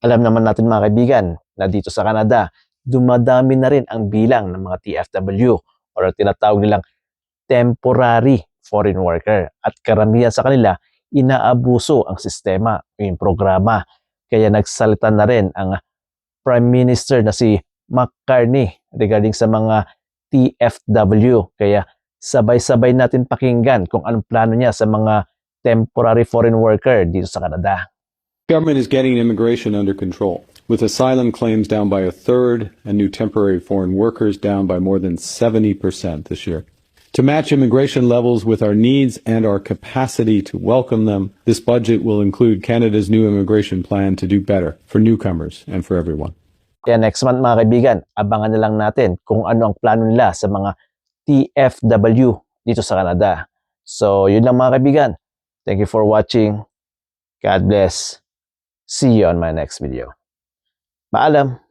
Alam naman natin mga kaibigan na dito sa Canada, dumadami na rin ang bilang ng mga TFW or tinatawag nilang temporary foreign worker. At karamihan sa kanila, inaabuso ang sistema o yung programa. Kaya nagsalita na rin ang Prime Minister na si McCartney regarding sa mga TFW. Kaya sabay-sabay natin pakinggan kung anong plano niya sa mga temporary foreign worker dito sa Canada. Government is getting immigration under control, with asylum claims down by 1/3 and new temporary foreign workers down by more than 70% this year. To match immigration levels with our needs and our capacity to welcome them, this budget will include Canada's new immigration plan to do better for newcomers and for everyone. Kaya next month mga kaibigan, abangan na lang natin kung ano ang plano nila sa mga TFW dito sa Canada. So yun lang mga kaibigan. Thank you for watching. God bless. See you on my next video. Paalam!